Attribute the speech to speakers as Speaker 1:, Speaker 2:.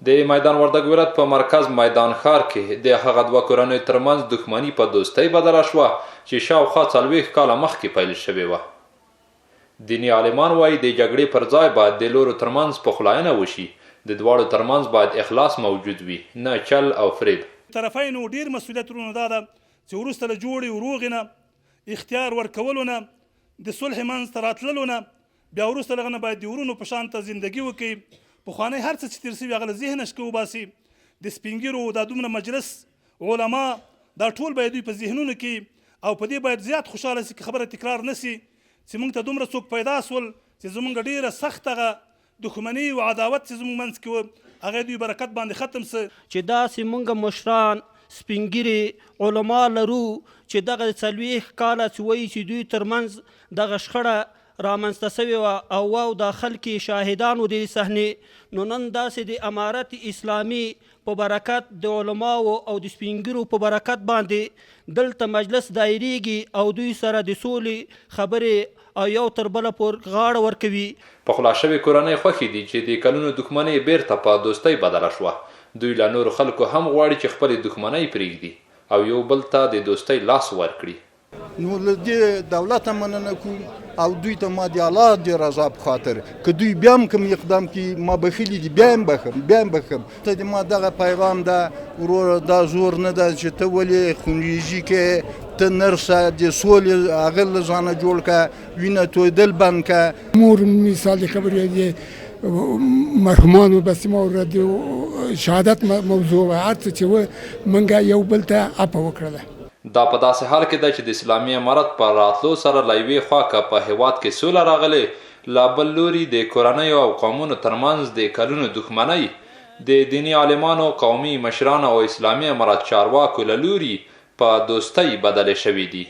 Speaker 1: د میدان وردګ ولایت په مرکز میدان ښار کې د هغه دوه کورنیو ترمنځ دښمني په دوستۍ بدله شوه چې شاوخوا 40 کاله مخکې پیل شوې وه. دیني عالمان وایي د جګړې پر ځای باید د لورو ترمنځ پخلاینه وشي. د دواړو ترمنځ باید اخلاص موجود وي، نه چل او فریب.
Speaker 2: طرفینو ډیر مسؤلیتونه دا ده چې وروسته له جوړې وروغې نه اختیار ورکولو نه د صلح منځ ته راتللو نه بیا وروسته له هغه نه باید د ورونو په شان ته زندګي وکړي. پخوانی هر څه چې تېر شوي هغه له ذهنه شکه وباسي. د سپین ږیرو دا دومره مجلس علما دا ټول باید دوی په ذهنونو کې او په دې باید زیات خوشحاله شي چې خبره تکرار نه شي چې موږ ته دومره څوک پیدا شول چې زموږ ډېره سخت هغه دښمني او عداوت چې زموږ منځ کې وه هغه دوی برکت باندې ختم سه.
Speaker 3: چې داسې موږ مشران سپین ږیري علما لرو چې دغه 40 کاله چې وایي چې دوی ترمنځ دغه شخړه رامنځته سوې وه او واو دا خلک شاهدان و د صحنې، نو نن داسې د امارت اسلامي په برکت د علماو او د سپین ږیرو په برکت باندې دلته مجلس دایریږي او دوی سره د سولې خبرې او یو تر بله پورې غاړه ورکوي.
Speaker 1: پخلا شوې کورنۍ خوښې دي چې د کلونو دښمنۍ بیرته په دوستۍ بدله شوه. دوی له نورو خلکو هم غواړي چې خپلې دښمنۍ پرېږدي او یو بل ته د دوستۍ لاس ورکړي.
Speaker 4: نو له دې دولته مننه کوو او دوی ته ما د الله د رضا په خاطر که دوی بیا هم کوم اقدام کوي ما بخیلي دي بیا هم بخم. ته د ما دغه پیغام ده وروره دا زور نه ده چې ته ولې خونریزي کې ته نرسه د سولې هغه له ځانه جوړ کړه وینه تویدل بند کړه.
Speaker 5: مور مثال خبرې دی مرحومانو بس مورد شهادت موضوع هر څه چې و منګه یو بل ته اپه وکړله.
Speaker 1: دا په داسې حال کې ده چې د اسلامي امارت په راتلو سره له یوې خوا که په هیواد کې سوله راغلې، لا بل لوري د کورنیو او قومونو ترمنځ د کلونو دښمنۍ د دیني عالمانو، قومي مشرانو او اسلامي امارت چارواکو له لوري په دوستۍ بدلې شوې دي.